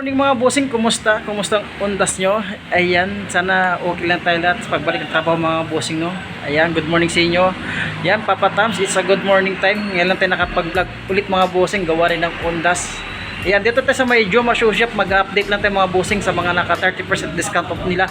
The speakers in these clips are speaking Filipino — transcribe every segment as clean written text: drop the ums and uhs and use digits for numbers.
Morning mga bossing, kumusta? Kumusta ang ondas nyo? Ayan, sana okay lang tayo lahat sa pagbalik ng trabaho mga bossing, no? Ayan, good morning sa inyo. Ayan, Papa Tams, it's a good morning time. Ngayon lang tayo nakapag-vlog ulit mga bossing, gawa rin ng ondas. Ayan, dito tayo sa may Joma Shoe Shop, mag-update lang tayo mga bossing sa mga naka 30% discount off nila.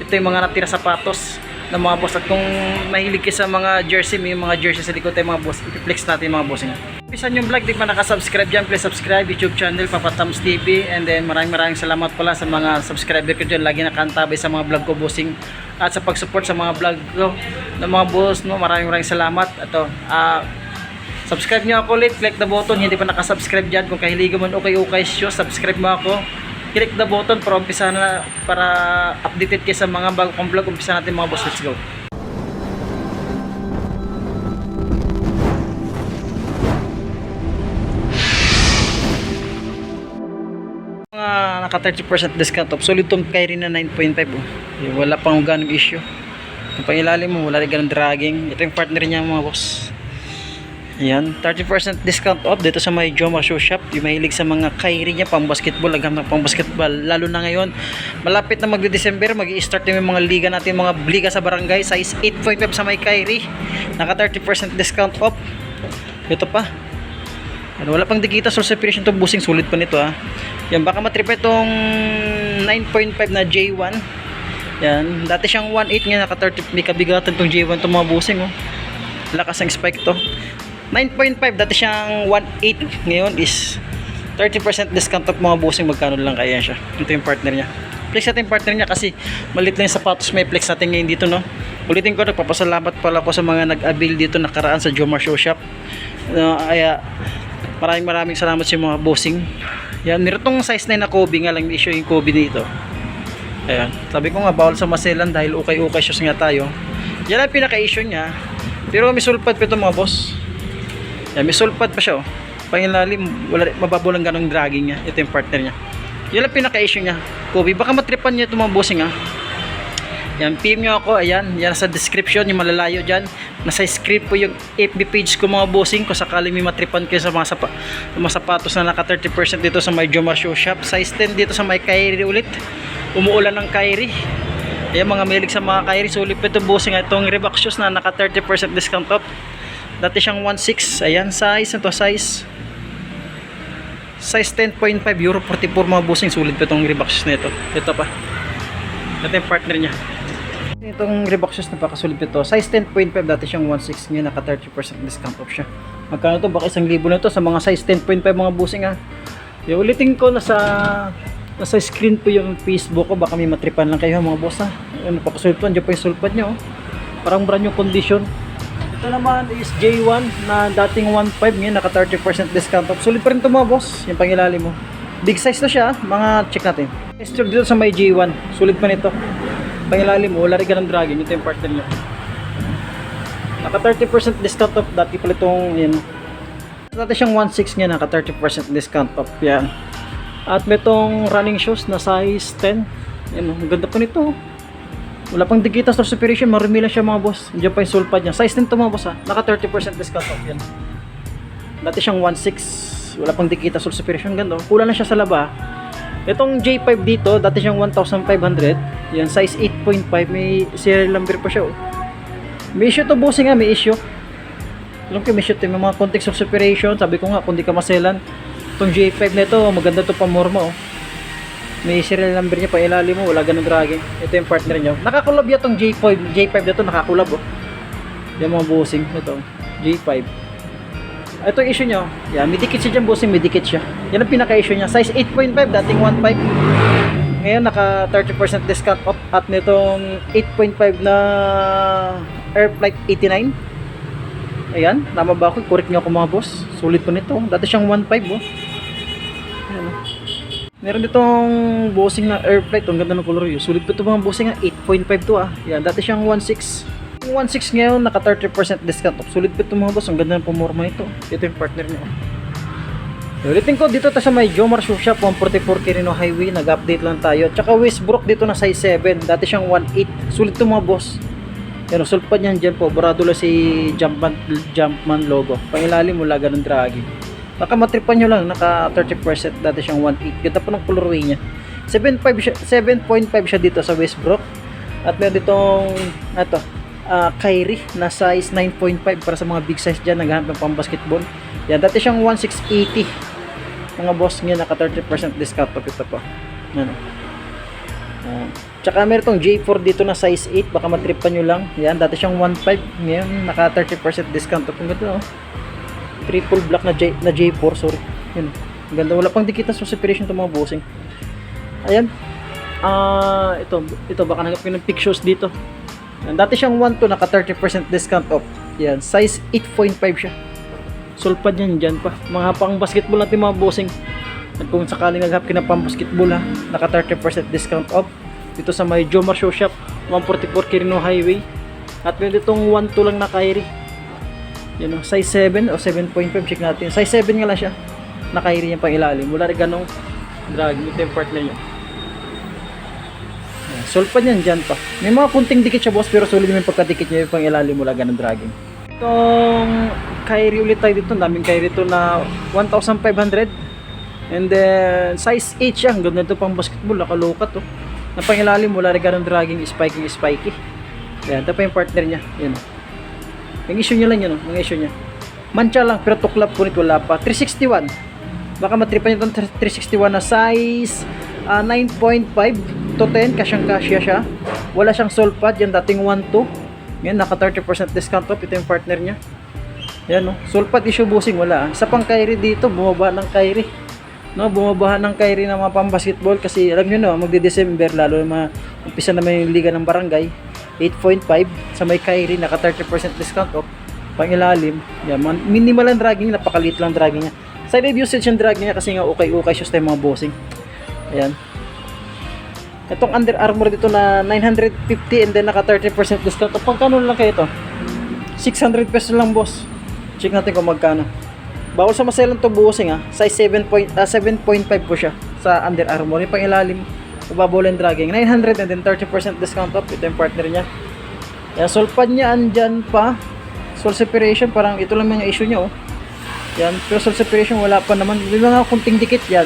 Ito yung mga natira sapatos ng mga boss. At kung mahilig kayo sa mga jersey, may mga jersey sa likod tayo mga boss, i-flex natin mga bossing. Pisan yung vlog, di pa nakasubscribe dyan, please subscribe YouTube channel Papa Tams TV. And then maraming salamat pala sa mga subscriber ko dyan, lagi nakantabay sa mga vlog ko bossing, at sa pag-support sa mga vlog ko ng mga boss, no? Maraming salamat. Ato, subscribe nyo ako ulit, click the button. Hindi pa nakasubscribe dyan, kung kahiligan man okay show, subscribe mo ako, click the button para umpisa na, para updated kayo sa mga bago kong vlog. Umpisa natin mga boss, let's go. Naka 30% discount off. Solid tong Kyrie na 9.5 oh. Wala pang ganong issue. Yung pangilalim mo, wala rin ganong dragging. Ito yung partner niya mga boss. Ayan, 30% discount off dito sa may Joma Shoe Shop. Yung mahilig sa mga Kyrie niya, pang basketball, lagam na pang basketball. Lalo na ngayon, malapit na magde-December, mag-i-start yung mga liga natin, mga liga sa barangay. Size 8.5 sa may Kyrie. Naka 30% discount off. Ito pa. Wala pang dikita, source separation to, busing sulit pa nito ah. Yan, baka matrip itong 9.5 na J1. Yan, dati siyang 1.8 nga, naka 30, may kabigatan tong J1 to mga busing oh. Lakas ang spike to. 9.5 dati siyang 1.8, ngayon is 30% discount of mga busing. Magkano lang kaya siya. Ito yung partner niya. Flex natin yung partner niya kasi malit lang yung sapatos, may flex natin ngayon dito, no. Ulitin ko, nagpapasalamat pala ko sa mga nag-avail dito nakaraan sa Joma Shoe Shop. Kaya maraming salamat sa mga bossing. Yan, meron tong size 9 na Kobe, nga lang issue yung Kobe dito. Ayan, sabi ko nga bawal sa maselan dahil okay shoes nga tayo. Yan ang pinaka-issue niya. Pero may sulpad pa ito mga boss. Yan, may sulpad pa siya oh. Pangilalim, wala, mababaw lang ganong dragging niya. Ito yung partner niya. Yan ang pinaka-issue niya, Kobe. Baka matripan niya ito mga bossing ha. Yan, PM nyo ako, ayan, yan sa description, yung malalayo dyan. Nasa script po yung FB page ko mga bossing, kung sakaling may matripan kayo sa mga, sapatos na naka 30% dito sa may Joma Shoe Shop. Size 10 dito sa may Kyrie ulit. Umuulan ng Kyrie. Ayan, mga milig sa mga Kyrie, sulit po ito bossing. Itong Reebok shoes na naka 30% discount off. Dati siyang 1.6, ayan, size, ito size 10.5, euro 44 mga bossing. Sulit po itong Reebok shoes na ito. Ito pa. Ito yung partner niya. Itong Reebok shoes na pakasulit ito, size 10.5, dati siyang 1.6, ngayon naka 30% discount off siya. Magkano to? Baka 1,000 na to sa mga size 10.5 mga busing ha. Yung ulitin ko, nasa screen po yung Facebook ko, baka may matripan lang kayo mga boss ha. Ano, pakasulit po, dyan po yung sulpad nyo oh. Parang brand new condition. Ito naman is J1 na dating 1.5, ngayon naka 30% discount off. Sulit pa rin ito mga boss, yung pangilalim mo. Big size na siya, mga check natin. Extra dito sa may J1, sulit pa nito. Pangilalim mo, wala rin ganang dragging. Ito yung partner niya. Naka 30% discount off. Dati pala itong yan. Dati siyang 1.6 nga, naka 30% discount off yan. At may itong running shoes na size 10. Yan, ang ganda pa nito. Wala pang dikita source separation, marumi lang siya mga boss. Diyan pa yung sulpad niya. Size 10 ito mga boss ha. Naka 30% discount off yan. Dati siyang 1.6. Wala pang dikita source separation. Ganda. Kulang na siya sa laba. Itong J5 dito, dati siyang 1,500. Yan, size 8.5. May serial number pa siya oh. May issue to bossing nga, may issue. Alam ko may issue to, may mga context of separation. Sabi ko nga, kung di ka maselan, itong J5 na ito, maganda to pamorma oh. May serial number niya pa ilalim mo, wala ganun dragging. Ito yung partner niya. Nakakulab yan itong J5 na ito, nakakulab oh. Yan mga bossing, ito, J5. Ito yung issue nyo, yan, may dikit siya dyan bossing, may dikit siya. Yan ang pinaka-issue niya, size 8.5, dating 1.5. Ngayon naka 30% discount off at nitong 8.5 na Airflight 89. Ayan, tama ba ako? Correct nyo ako mga boss. Sulit po nito. Dati siyang 1.5 oh. Ayan, oh. Meron ditong bossing na Airflight. Ang ganda ng color yun. Sulit po ito mga bossing nga. 8.5 to ah. Ayan, dati siyang 1.6. 1.6 ngayon, naka 30% discount off. Sulit po ito mga boss. Ang ganda ng pumorma ito. Ito yung partner nyo. Ulitin ko, dito ta sa may Joma Shoe Shop, 144 Quirino Highway. Nag-update lang tayo. Tsaka Westbrook dito na size 7. Dati siyang 1.8. Sulit ito mga boss. Yan, sulpad niyan dyan po. Barado lang si Jumpman logo. Pangilalim mula ganun draggy. Baka matripan nyo lang, naka 30%, dati siyang 1.8. Ganda pa ng colorway niya. 7.5 siya, 7.5 siya dito sa Westbrook. At meron ditong, ito, Kyrie na size 9.5 para sa mga big size dyan, naghahanap ng pang basketball. Yan, dati siyang 1,680. Mga boss niya, naka 30% discount pa ito po. Ano. Tsaka meron itong J4 dito na size 8, baka matripan nyo lang. Yan, dati siyang 1.5, ngayon naka 30% discount pa. Ang ganda, oh. Triple black na J4, sorry. Yun. Ang ganda, wala pang dikit na separation itong mga bossing. Ayan. Ito baka nagap ng pictures dito. Yan, dati siyang 1.2, naka 30% discount off. Yan, size 8.5 siya. Sulpad yan dyan pa. Mga pang basketball natin mga bossing. At kung sakaling naghap ka na pang basketball ha, naka 30% discount off. Dito sa may Jomar Show Shop, 144 Quirino Highway. At meron ditong 1.2 lang na Kyrie. Yan o, size 7 o 7.5, check natin. Size 7 nga lang siya. Na Kyrie yung pang ilalim. Wala rin ganong drag. Ito yung partner niya. Sulpad yan dyan pa. May mga kunting dikit siya boss, pero solid yung pagkadikit niya yung pang ilalim. Wala ganong dragging. Itong Kyrie ulit tayo dito. Daming Kyrie ito na 1,500. And then size 8 siya. Hanggang na ito pang basketball. Nakalokat to. Na pang ilalim, wala rin ganong dragging, spiky. Yan, ito pa yung partner niya. Yan. Yung issue niya lang yun, yung issue niya. Mancha lang, pero tuklap po nito, wala pa. 361. Baka matripan nyo itong 361 na size 9.5 to 10, kasyang-kasya siya. Wala siyang sulpad, yan dating 1.2. Ngayon, naka 30% discount off. Ito yung partner niya. Yan, no. Sulpad issue bossing, wala. Isa pang Kyrie dito, bumaba ng Kyrie. No, bumabahan ng Kyrie ng mga pang-basketball kasi alam nyo no, magde-December lalo na umpisa naman yung liga ng barangay. 8.5 sa may Kyrie, naka 30% discount off. Pang ilalim, yan, minimal ang dragging, napakaliit lang dragging niya. Side usage yung dragging niya kasi nga okay siya sa mga bossing. Ayan. Itong Under Armour dito na 950 and then naka 30% discount off. Pagkano lang kayo ito? 600 pesos lang boss. Check natin kung magkano. Bawal sa maselan to bossing ha. Size 7.5 po siya sa Under Armour. Yung pang ilalim, ubabol and dragging. 900 and then 30% discount off. Ito yung partner niya. Yan, sulpad niya andyan pa. Sole separation, parang ito lang yung issue niya oh. Yan, pero sole separation wala pa naman. May mga kunting dikit yan.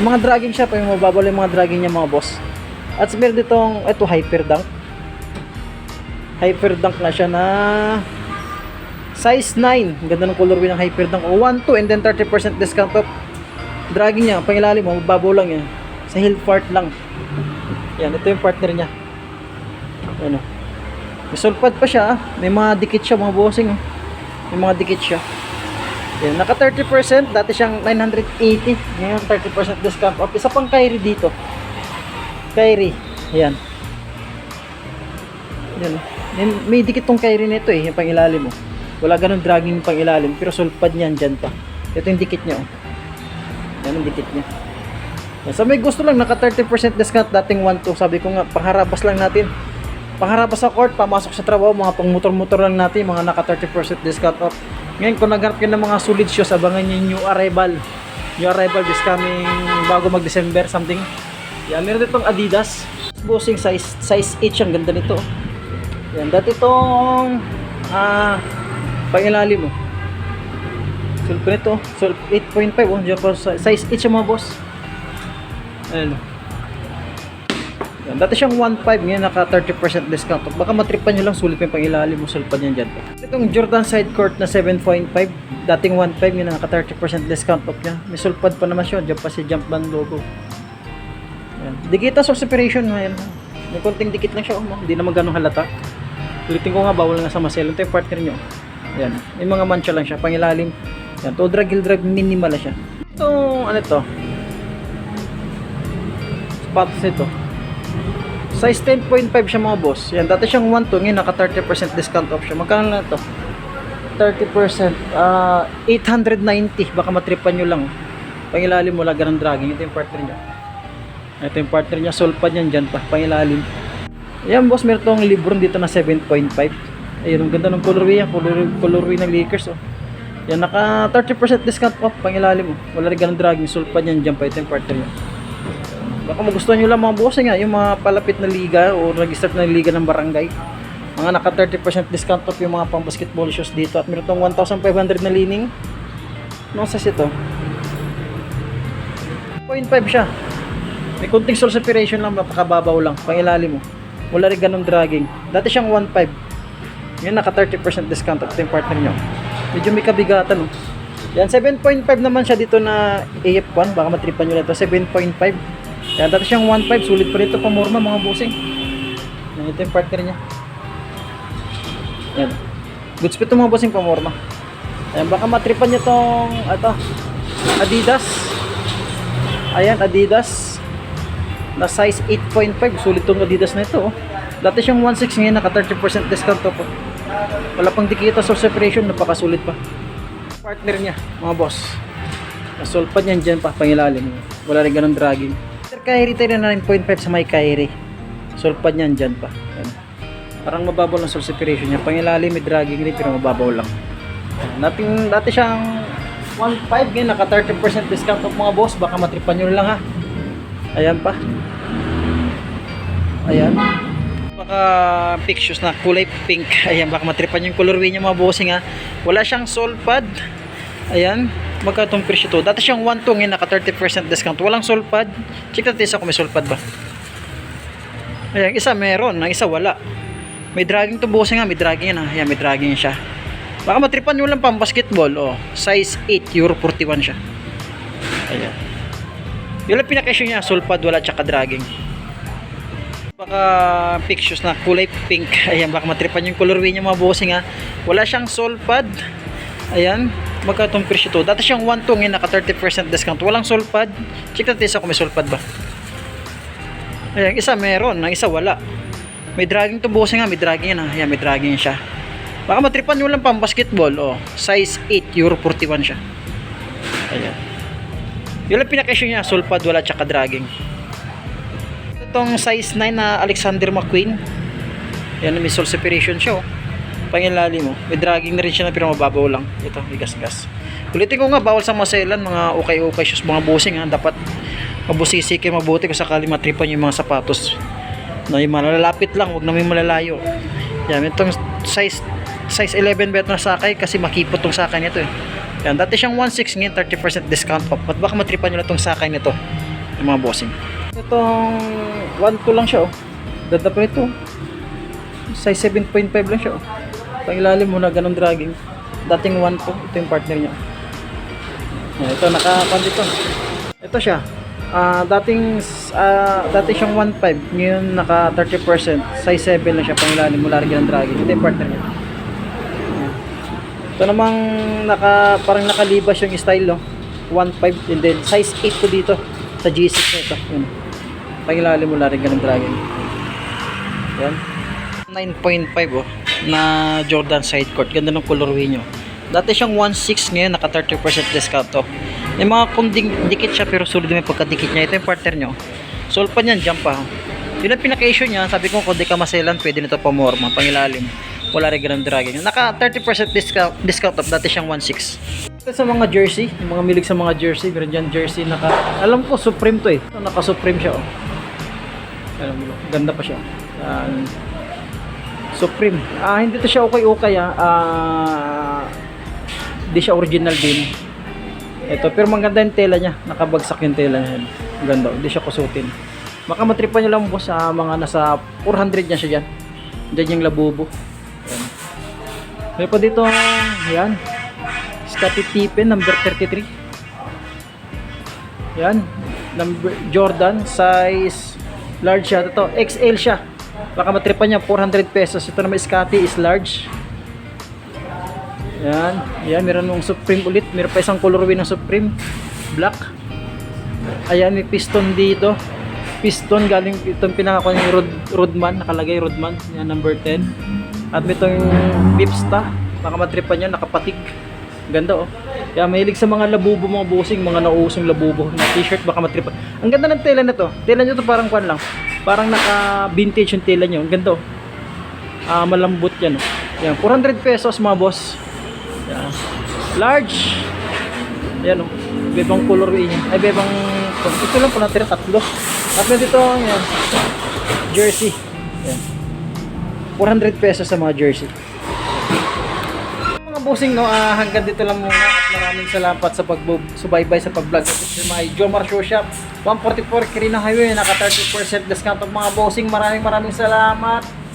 Yung mga dragging siya, pa yung mababol yung mga dragging niya mga boss. At meron ditong, ito Hyper Dunk. Hyper Dunk na siya na size 9. Ganda ng colorway ng Hyper Dunk. 1.2 and then 30% discount off. Dragging niya, pangilalim mo, mababaw lang yan. Sa heel part lang. Yan, ito yung partner niya. Ano. May sulpad pa siya. May mga dikit siya, mga bossing. May mga dikit siya. Yan, naka 30%. Dati siyang 980. Ngayon 30% discount off. Isa pang Kyrie dito. Kyrie. Yan. Yan. May dikit tong Kyrie nito eh. Yung pangilalim mo. Wala ganun dragging pang ilalim, pero sulpad niyan dyan pa. Ito yung dikit niya oh. Yan yung dikit niya. So may gusto lang, naka 30% discount, dating 1.2. Sabi ko nga, pangharabas lang natin. Pangharabas sa court, pamasok sa trabaho, mga pang motor-motor lang natin, mga naka 30% discount off. Ngayon kung nagharap kayo ng mga solid shoes, abangan nyo yung new arrival. New arrival is coming bago mag-December something. Yan, meron ditong Adidas. Bossing size 8 siyang ganda nito. Yan, dati itong pangilalim mo. Sulp nito, sulp 8.5 oh, size 8 siya mga boss. Ayun. Yan, dati siyang 1.5, ngayon naka 30% discount. Baka matripan nyo lang, sulit pa yung pangilalim mo, sulpan yan dyan. Itong Jordan Side Court na 7.5, dating 1.5, ngayon naka 30% discount off niya. May sulpad pa naman siya, dyan pa si Jump Band logo. Yan. Dikita sa separation, ngayon. May konting dikit lang siya, hindi naman ganun halata. Ulitin ko nga, bawal nga sa masel. Ito yung partner nyo. Yan. May mga mancha lang siya. Pangilalim. Yan. To drag, minimal na siya. Ito, ano ito? Spots nito. Size 10.5 siya mga boss. Yan. Dati siyang 1.2. Ngayon naka 30% discount off siya. Magkano lang ito? 30%. 890. Baka matripan nyo lang. Pangilalim wala ganang dragging. Ito yung partner niya. Ito yung partner niya. Sulpad yan dyan pa. Pangilalim. Yan boss, meron tong Lebron dito na 7.5. Ayun, ang ganda ng colorway yan. Colorway ng Lakers oh. Yan, naka 30% discount off. Pangilalim oh. Wala rin ganang dragging. Sulpad yan dyan pa. Ito yung partner niya. Baka magustuhan nyo lang mga boss nga. Yung mga palapit na liga o nag-start na liga ng barangay. Mga naka 30% discount off yung mga pang basketball shoes dito. At meron tong 1,500 na lining. Anong size ito? 0.5 siya. May kunting sole separation lang, napakababaw lang, pangilalim mo. Wala rin ganun dragging. Dati siyang 1.5. Ngayon naka 30% discount at ito yung partner nyo. Medyo may kabigatan. Yan, 7.5 naman siya dito na AF1. Baka matripan nyo na ito. 7.5. Yan, dati siyang 1.5. Sulit pa rito, pamorma mga bossing. Yan, ito yung partner niya. Yan. Good speed ito mga bossing, pamorma. Yan, baka matripan nyo itong Adidas. Ayan, Adidas. Na size 8.5. Sulit itong Adidas na ito. Dati siyang 1.6, ngayon naka 30% discount to po. Wala pang dikita sole separation, napakasulit pa. Partner niya, mga boss. Nasolpad niyan dyan pa, pangilalim. Wala rin ganun dragging. Kyrie tayo na 9.5 sa may Kyrie. Solpad niyan dyan pa. Yan. Parang mababaw lang sole separation niya. Pangilalim, may dragging rin, pero mababaw lang. Dati siyang 1.5, ngayon naka 30% discount of mga boss. Baka matripan nyo lang ha. Ayan pa. Ayan. Baka pink shoes na kulay pink. Ayan, baka matripan yung colorway niya mga bossing ha. Wala siyang sole pad. Ayan, magkatong presyo to. Dati siyang 1.2, ngayon naka 30% discount. Walang sole pad. Check natin isa kung may sole pad ba. Ayan, isa meron, ang isa wala. May dragging to bossing ha, may dragging yan ha. Ayan, may dragging siya. Baka matripan nyo lang pang basketball. Oh, size 8, Euro 41 siya. Ayan. Yung lang pinakasyo niya, sole pad, wala tsaka dragging. Baka pink shoes na kulay pink. Ayan, baka matripan yung colorway niya mga bossing ha. Wala siyang sole pad. Ayan, magkatong presyo to. Dati siyang 1.2, ngayon naka 30% discount. Walang sole pad. Check natin isa kung may sole pad ba. Ayan, isa meron, ang isa wala. May dragging to bossing ha, may dragging yan ha. Ayan, may dragging siya. Baka matripan nyo lang pang basketball. Oh, size 8, Euro 41 siya. Ayan. Yung lang pinakasyo niya, sole pad, wala tsaka dragging. Itong size 9 na Alexander McQueen. Yan, may sole separation siya. Oh. Pangilalim mo. May dragging na rin siya na pero mababaw lang. Ito, igas-gas. Ulitin ko nga, bawal sa maselan, mga okay shoes, mga bossing ha. Dapat mabusisi kayo mabuti kung sakali matripan yung mga sapatos. No, yung malalapit lang, huwag na may malalayo. Yan, itong size 11 bet na sakay kasi makipot tong sakay nito eh. Yan, dati siyang 1.6, ngayon 30% discount pa. Ba't baka matripan nyo na tong sakay nito, yung mga bossing. Itong 1.2 lang siya oh. Ganda pa ito. Size 7.5 lang siya oh. Pangilalim mo na ganun dragging. Dating 1.2, ito yung partner niya. Ito nakapan dito. Ito siya. Dati siyang 1.5, ngayon naka 30%. Size 7 lang siya, pangilalim mo larga ng dragging. Ito yung partner niya. Ito namang parang nakalibas yung style no. 1.5 and then size 8 to dito sa G6 na ito. Yan. Pangilalim mo larga ng dragging. Yan. 9.5 oh, na Jordan side court. Ganda ng colorway nyo. Dati siyang 1.6, ngayon naka 30% discount to. May mga kunding dikit siya pero sulit may pagkadikit niya. Ito yung partner nyo. Solve pa niyan, jump pa. Yun ang pinaka-issue niya. Sabi ko kung di ka maselan, pwede nito pamorma, pangilalim. Wala rin ganang dragging. Naka 30% discount off. Dati siyang 1.6. Ito sa mga jersey, yung mga milig sa mga jersey. Meron dyan jersey naka, alam ko Supreme to eh. Naka Supreme siya oh. Alam mo, ganda pa siya. Supreme. Hindi to siya okay hindi siya original din. Ito, pero maganda yung tela niya. Nakabagsak yung tela niya. Ganda, hindi siya kusutin. Baka matripan nyo lang po sa mga nasa 400 niya siya dyan. Dyan yung labubo. Ayan. May pa dito, ayan. Scottie Pippen, number 33. Ayan. Jordan, size large siya. Ito, XL siya. Baka matripan niya, 400 pesos. Ito naman Scottie is large. Yan, yan, meron ng Supreme ulit. Meron pa isang colorway ng Supreme, black. Ayan, may piston dito. Piston galing itong pinakakuha ni Rodman, nakalagay Rodman. Yan, number 10. At may itong Bipsta. Baka matripan niya, nakapatig. Ganda oh. Kaya mahilig sa mga labubo, mga bossing, mga nauusong labubo na t-shirt, baka matripan. Ang ganda ng tela na to. Tela nyo to parang kwan lang. Parang naka-vintage yung tela nyo. Ang ganda oh. Malambot yan oh. Yan, 400 pesos mga boss. Yan. Large. Yan o. Bebang colorway niya. Ay, bebang... Ito lang po natin. Tatlo. At dito, yan. Jersey. Yan. 400 pesos sa mga jersey. Mga bossing, no, hanggang dito lang muna at maraming salamat sa pagsubaybay sa pag-vlog. Ito si may Jomar Shoe Shop, 144 Quirino Highway, naka 30% discount of mga bossing. Maraming salamat.